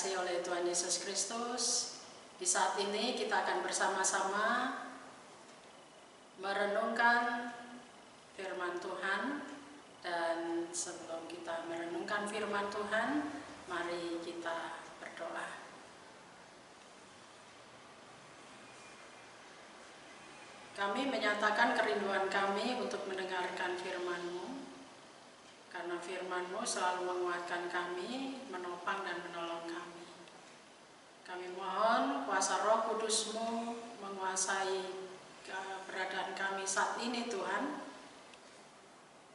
dikasihi oleh Tuhan Yesus Kristus, di saat ini kita akan bersama-sama merenungkan firman Tuhan. Dan sebelum kita merenungkan firman Tuhan, mari kita berdoa. Kami menyatakan kerinduan kami untuk mendengarkan firman-Mu, karena firman-Mu selalu menguatkan kami, menopang dan menolong kami. Kami mohon kuasa Roh Kudus-Mu menguasai keberadaan kami saat ini, Tuhan,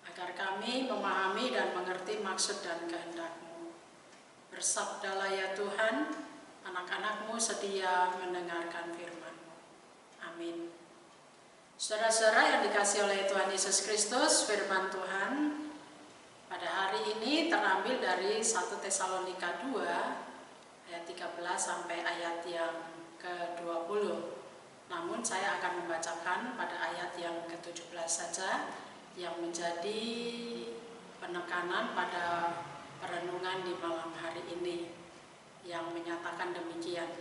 agar kami memahami dan mengerti maksud dan kehendak-Mu. Bersabdalah ya Tuhan, anak-anak-Mu sedia mendengarkan firman-Mu. Amin. Saudara-saudara yang dikasihi oleh Tuhan Yesus Kristus, firman Tuhan pada hari ini terambil dari 1 Tesalonika 2 ayat 13 sampai ayat yang ke-20. Namun saya akan membacakan pada ayat yang ke-17 saja yang menjadi penekanan pada perenungan di malam hari ini, yang menyatakan demikian.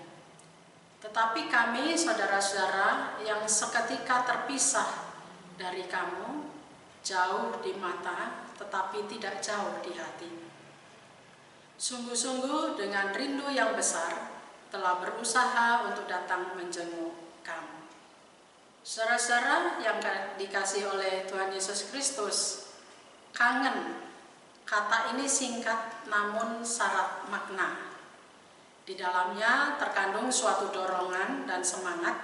Tetapi kami, saudara-saudara, yang seketika terpisah dari kamu, jauh di mata tetapi tidak jauh di hati, sungguh-sungguh dengan rindu yang besar telah berusaha untuk datang menjenguk kamu. Saudara-saudara yang dikasihi oleh Tuhan Yesus Kristus, kangen, kata ini singkat namun syarat makna. Di dalamnya terkandung suatu dorongan dan semangat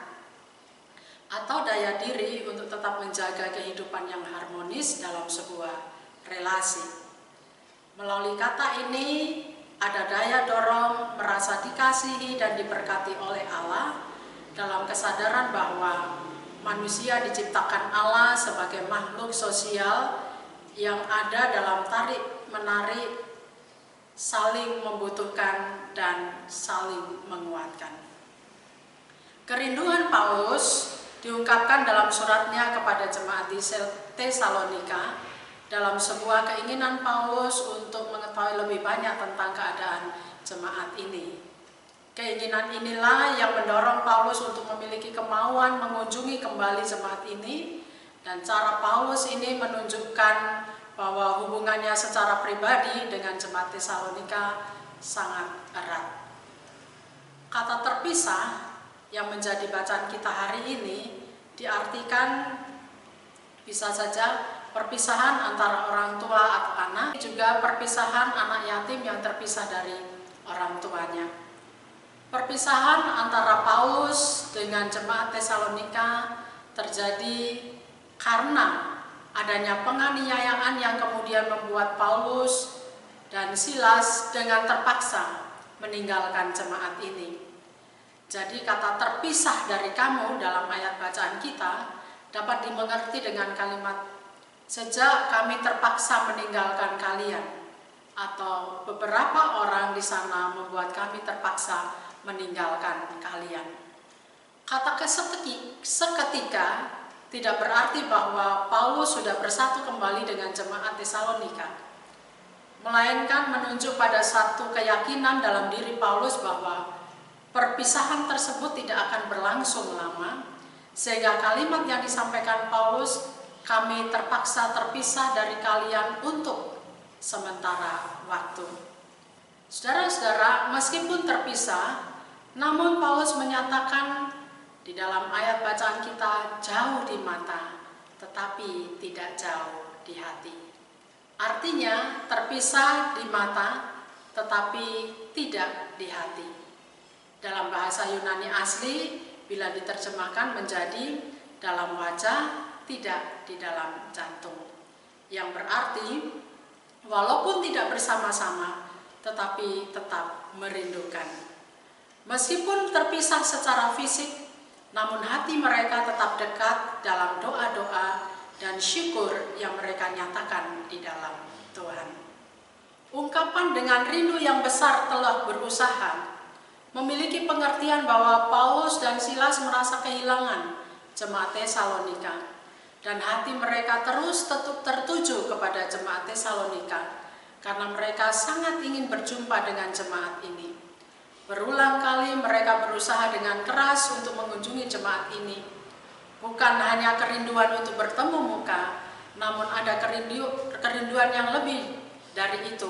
atau daya diri untuk tetap menjaga kehidupan yang harmonis dalam sebuah relasi. Melalui kata ini ada daya dorong merasa dikasihi dan diberkati oleh Allah dalam kesadaran bahwa manusia diciptakan Allah sebagai makhluk sosial yang ada dalam tarik-menarik, saling membutuhkan dan saling menguatkan. Kerinduan Paulus diungkapkan dalam suratnya kepada jemaat di Tesalonika dalam sebuah keinginan Paulus untuk mengetahui lebih banyak tentang keadaan jemaat ini. Keinginan inilah yang mendorong Paulus untuk memiliki kemauan mengunjungi kembali jemaat ini, dan cara Paulus ini menunjukkan bahwa hubungannya secara pribadi dengan jemaat Tesalonika sangat erat. Kata terpisah yang menjadi bacaan kita hari ini diartikan bisa saja perpisahan antara orang tua atau anak, juga perpisahan anak yatim yang terpisah dari orang tuanya. Perpisahan antara Paulus dengan jemaat Tesalonika terjadi karena adanya penganiayaan yang kemudian membuat Paulus dan Silas dengan terpaksa meninggalkan jemaat ini. Jadi kata terpisah dari kamu dalam ayat bacaan kita dapat dimengerti dengan kalimat sejak kami terpaksa meninggalkan kalian, atau beberapa orang di sana membuat kami terpaksa meninggalkan kalian. Kata seketika tidak berarti bahwa Paulus sudah bersatu kembali dengan jemaat Tesalonika, melainkan menunjuk pada satu keyakinan dalam diri Paulus bahwa perpisahan tersebut tidak akan berlangsung lama, sehingga kalimat yang disampaikan Paulus, kami terpaksa terpisah dari kalian untuk sementara waktu. Saudara-saudara, meskipun terpisah, namun Paulus menyatakan di dalam ayat bacaan kita, jauh di mata tetapi tidak jauh di hati. Artinya terpisah di mata tetapi tidak di hati. Dalam bahasa Yunani asli, bila diterjemahkan menjadi dalam wajah, tidak di dalam jantung, yang berarti walaupun tidak bersama-sama tetapi tetap merindukan. Meskipun terpisah secara fisik, namun hati mereka tetap dekat dalam doa-doa dan syukur yang mereka nyatakan di dalam Tuhan. Ungkapan dengan rindu yang besar telah berusaha memiliki pengertian bahwa Paulus dan Silas merasa kehilangan jemaat Tesalonika, dan hati mereka terus tertuju kepada jemaat Tesalonika karena mereka sangat ingin berjumpa dengan jemaat ini. Berulang kali mereka berusaha dengan keras untuk mengunjungi jemaat ini. Bukan hanya kerinduan untuk bertemu muka, namun ada kerinduan yang lebih dari itu,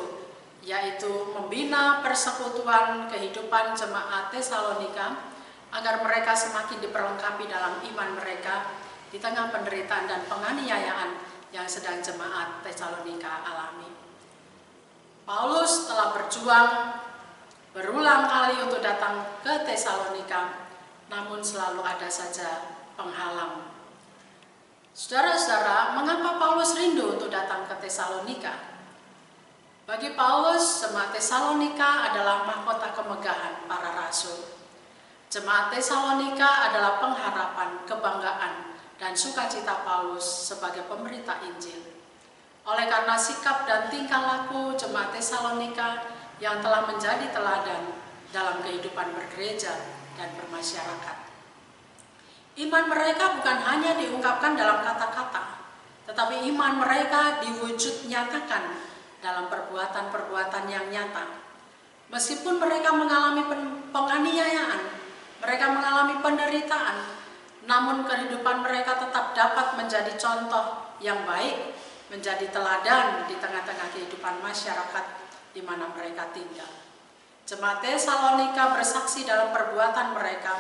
yaitu membina persekutuan kehidupan jemaat Tesalonika agar mereka semakin diperlengkapi dalam iman mereka di tengah penderitaan dan penganiayaan yang sedang jemaat Tesalonika alami. Paulus telah berjuang berulang kali untuk datang ke Tesalonika, namun selalu ada saja penghalang. Saudara-saudara, mengapa Paulus rindu untuk datang ke Tesalonika? Bagi Paulus, jemaat Tesalonika adalah mahkota kemegahan para rasul. Jemaat Tesalonika adalah pengharapan, kebanggaan, dan sukacita Paulus sebagai pemberita Injil. Oleh karena sikap dan tingkah laku jemaat Tesalonika yang telah menjadi teladan dalam kehidupan bergereja dan bermasyarakat. Iman mereka bukan hanya diungkapkan dalam kata-kata, tetapi iman mereka diwujud nyatakan dalam perbuatan-perbuatan yang nyata. Meskipun mereka mengalami penganiayaan, mereka mengalami penderitaan, namun kehidupan mereka tetap dapat menjadi contoh yang baik, menjadi teladan di tengah-tengah kehidupan masyarakat di mana mereka tinggal. Jemaat Tesalonika bersaksi dalam perbuatan mereka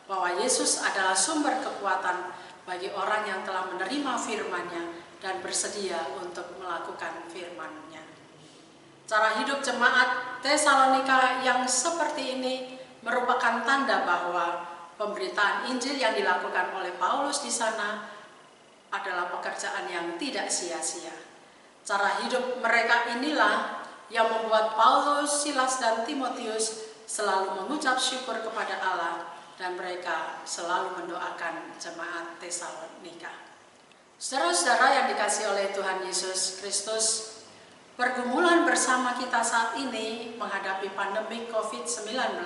bahwa Yesus adalah sumber kekuatan bagi orang yang telah menerima firman-Nya dan bersedia untuk melakukan firman-Nya. Cara hidup jemaat Tesalonika yang seperti ini merupakan tanda bahwa pemberitaan Injil yang dilakukan oleh Paulus di sana adalah pekerjaan yang tidak sia-sia. Cara hidup mereka inilah yang membuat Paulus, Silas, dan Timotius selalu mengucap syukur kepada Allah, dan mereka selalu mendoakan jemaat Tesalonika. Saudara-saudara yang dikasihi oleh Tuhan Yesus Kristus, pergumulan bersama kita saat ini menghadapi pandemi COVID-19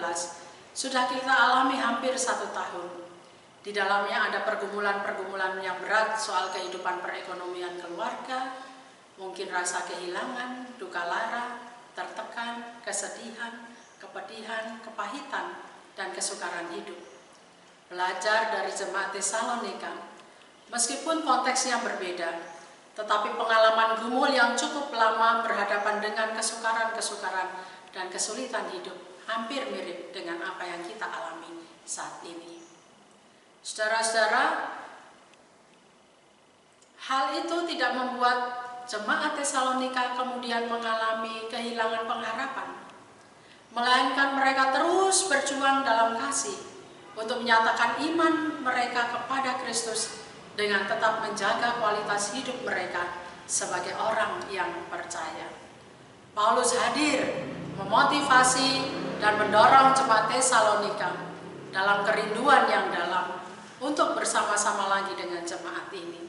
sudah kita alami hampir 1 tahun. Di dalamnya ada pergumulan-pergumulan yang berat soal kehidupan perekonomian keluarga, mungkin rasa kehilangan, duka lara, tertekan, kesedihan, kepedihan, kepahitan, dan kesukaran hidup. Belajar dari jemaat Tesalonika, meskipun konteksnya berbeda, tetapi pengalaman gumul yang cukup lama berhadapan dengan kesukaran-kesukaran dan kesulitan hidup hampir mirip dengan apa yang kita alami saat ini. Saudara-saudara, hal itu tidak membuat jemaat Tesalonika kemudian mengalami kehilangan pengharapan, melainkan mereka terus berjuang dalam kasih untuk menyatakan iman mereka kepada Kristus dengan tetap menjaga kualitas hidup mereka sebagai orang yang percaya. Paulus hadir memotivasi dan mendorong jemaat Tesalonika dalam kerinduan yang dalam untuk bersama-sama lagi dengan jemaat ini.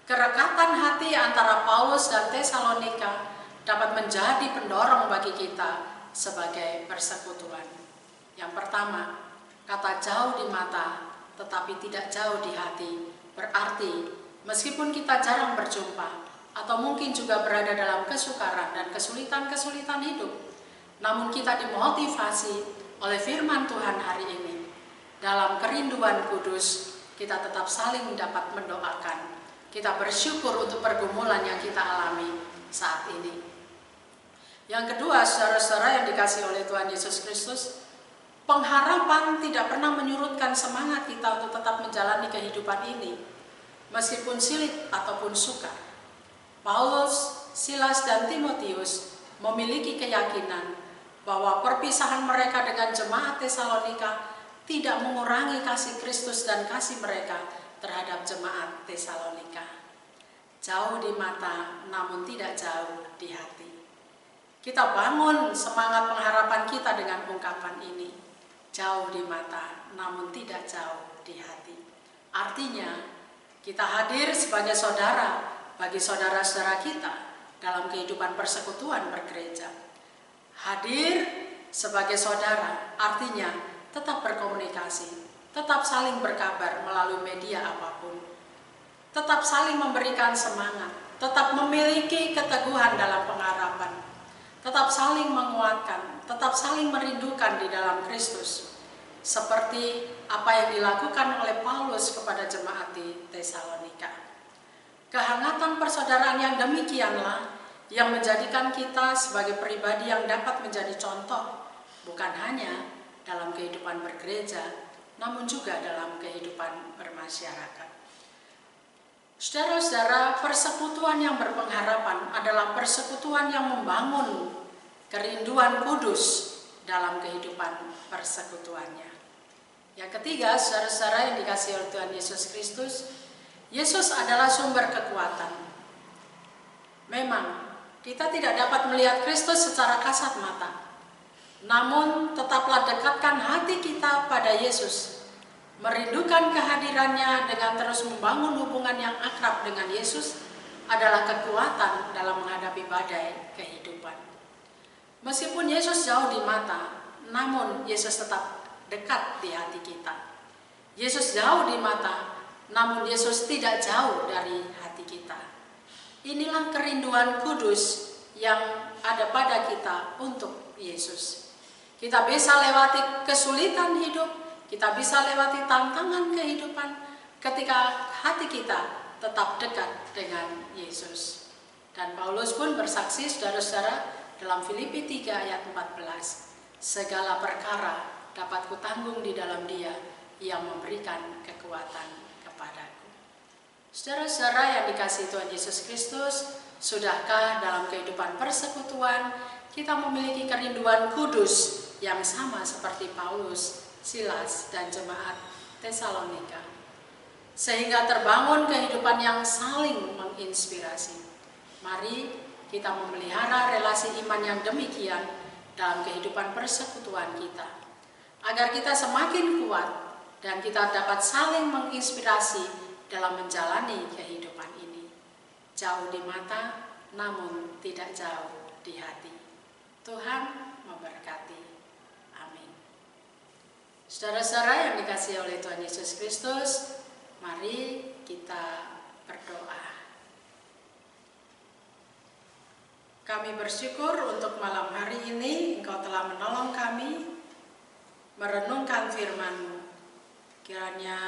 Kerekatan hati antara Paulus dan Tesalonika dapat menjadi pendorong bagi kita sebagai persekutuan. Yang pertama, kata jauh di mata tetapi tidak jauh di hati berarti meskipun kita jarang berjumpa atau mungkin juga berada dalam kesukaran dan kesulitan-kesulitan hidup, namun kita dimotivasi oleh firman Tuhan hari ini. Dalam kerinduan kudus, kita tetap saling dapat mendoakan. Kita bersyukur untuk pergumulan yang kita alami saat ini. Yang kedua, saudara-saudara yang dikasihi oleh Tuhan Yesus Kristus, pengharapan tidak pernah menyurutkan semangat kita untuk tetap menjalani kehidupan ini, meskipun sulit ataupun sukar. Paulus, Silas, dan Timotius memiliki keyakinan bahwa perpisahan mereka dengan jemaat Tesalonika tidak mengurangi kasih Kristus dan kasih mereka terhadap jemaat Tesalonika. Jauh di mata, namun tidak jauh di hati. Kita bangun semangat pengharapan kita dengan ungkapan ini. Jauh di mata, namun tidak jauh di hati. Artinya, kita hadir sebagai saudara bagi saudara-saudara kita dalam kehidupan persekutuan bergereja. Hadir sebagai saudara, artinya tetap berkomunikasi, tetap saling berkabar melalui media apapun, tetap saling memberikan semangat, tetap memiliki keteguhan dalam pengharapan, tetap saling menguatkan, tetap saling merindukan di dalam Kristus. Seperti apa yang dilakukan oleh Paulus kepada jemaat di Tesalonika. Kehangatan persaudaraan yang demikianlah yang menjadikan kita sebagai pribadi yang dapat menjadi contoh, bukan hanya dalam kehidupan bergereja, namun juga dalam kehidupan bermasyarakat. Saudara-saudara, persekutuan yang berpengharapan adalah persekutuan yang membangun kerinduan kudus dalam kehidupan persekutuannya. Yang ketiga, saudara-saudara yang dikasihi oleh Tuhan Yesus Kristus, Yesus adalah sumber kekuatan. Memang, kita tidak dapat melihat Kristus secara kasat mata. Namun, tetaplah dekatkan hati kita pada Yesus. Merindukan kehadirannya dengan terus membangun hubungan yang akrab dengan Yesus adalah kekuatan dalam menghadapi badai kehidupan. Meskipun Yesus jauh di mata, namun Yesus tetap dekat di hati kita. Yesus jauh di mata, namun Yesus tidak jauh dari hati kita. Inilah kerinduan kudus yang ada pada kita untuk Yesus. Kita bisa lewati kesulitan hidup, kita bisa lewati tantangan kehidupan ketika hati kita tetap dekat dengan Yesus. Dan Paulus pun bersaksi, saudara-saudara, dalam Filipi 3 ayat 14, segala perkara dapat kutanggung di dalam Dia yang memberikan kekuatan kepadaku. Saudara-saudara yang dikasihi Tuhan Yesus Kristus, sudahkah dalam kehidupan persekutuan kita memiliki kerinduan kudus yang sama seperti Paulus, Silas, dan jemaat Tesalonika, sehingga terbangun kehidupan yang saling menginspirasi? Mari kita memelihara relasi iman yang demikian dalam kehidupan persekutuan kita, agar kita semakin kuat dan kita dapat saling menginspirasi dalam menjalani kehidupan ini. Jauh di mata, namun tidak jauh di hati. Tuhan memberkati. Amin. Saudara-saudara yang dikasihi oleh Tuhan Yesus Kristus, mari kita berdoa. Kami bersyukur untuk malam hari ini Engkau telah menolong kami merenungkan firman-Mu. Kiranya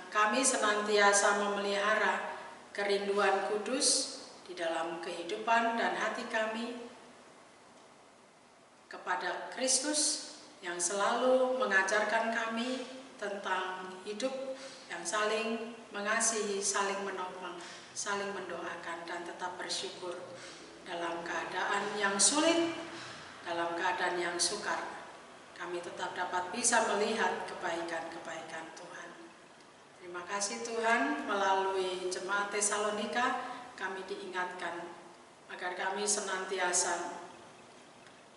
kami senantiasa memelihara kerinduan kudus di dalam kehidupan dan hati kami kepada Kristus yang selalu mengajarkan kami tentang hidup yang saling mengasihi, saling menolong, saling mendoakan, dan tetap bersyukur dalam keadaan yang sulit, dalam keadaan yang sukar. Kami tetap dapat bisa melihat kebaikan-kebaikan Tuhan. Terima kasih Tuhan, melalui jemaat Tesalonika kami diingatkan agar kami senantiasa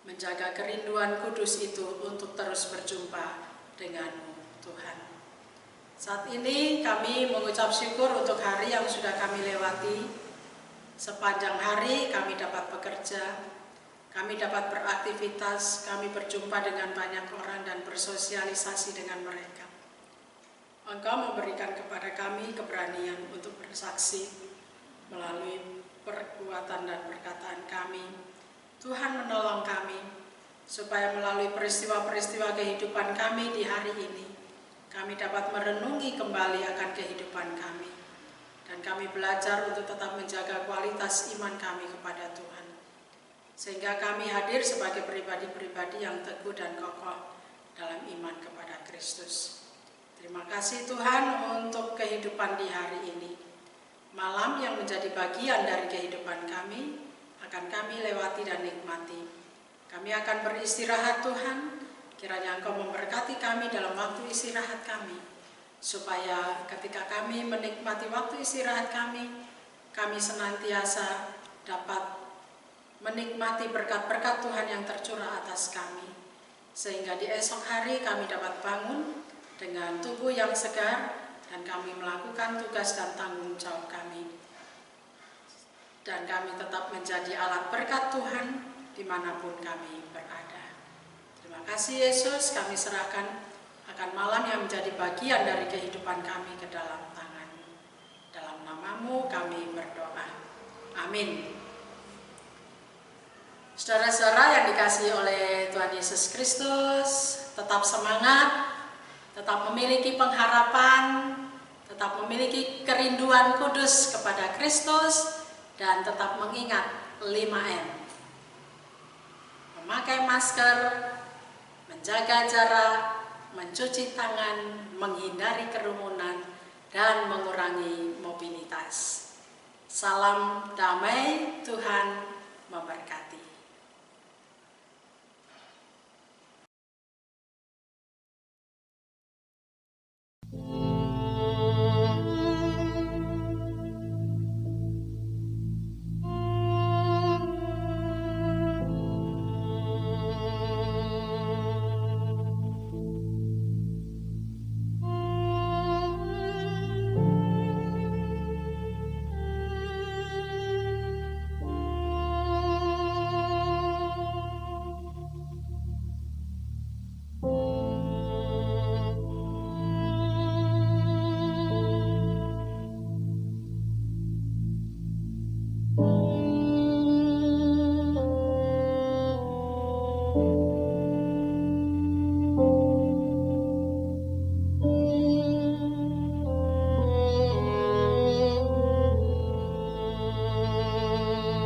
menjaga kerinduan kudus itu untuk terus berjumpa dengan-Mu Tuhan. Saat ini kami mengucap syukur untuk hari yang sudah kami lewati. Sepanjang hari kami dapat bekerja, kami dapat beraktivitas, kami berjumpa dengan banyak orang dan bersosialisasi dengan mereka. Engkau memberikan kepada kami keberanian untuk bersaksi melalui perbuatan dan perkataan kami. Tuhan menolong kami supaya melalui peristiwa-peristiwa kehidupan kami di hari ini, kami dapat merenungi kembali akan kehidupan kami. Dan kami belajar untuk tetap menjaga kualitas iman kami kepada Tuhan. Sehingga kami hadir sebagai pribadi-pribadi yang teguh dan kokoh dalam iman kepada Kristus. Terima kasih Tuhan untuk kehidupan di hari ini. Malam yang menjadi bagian dari kehidupan kami akan kami lewati dan nikmati. Kami akan beristirahat Tuhan, kiranya Engkau memberkati kami dalam waktu istirahat kami, supaya ketika kami menikmati waktu istirahat kami senantiasa dapat menikmati berkat-berkat Tuhan yang tercurah atas kami, sehingga di esok hari kami dapat bangun dengan tubuh yang segar dan kami melakukan tugas dan tanggung jawab kami, dan kami tetap menjadi alat berkat Tuhan dimanapun kami berada. Terima kasih Yesus, kami serahkan akan malam yang menjadi bagian dari kehidupan kami ke dalam tangan-Mu. Dalam nama-Mu kami berdoa. Amin. Saudara-saudara yang dikasihi oleh Tuhan Yesus Kristus, tetap semangat, tetap memiliki pengharapan, tetap memiliki kerinduan kudus kepada Kristus, dan tetap mengingat 5M. Memakai masker, menjaga jarak, mencuci tangan, menghindari kerumunan, dan mengurangi mobilitas. Salam damai, Tuhan memberkati.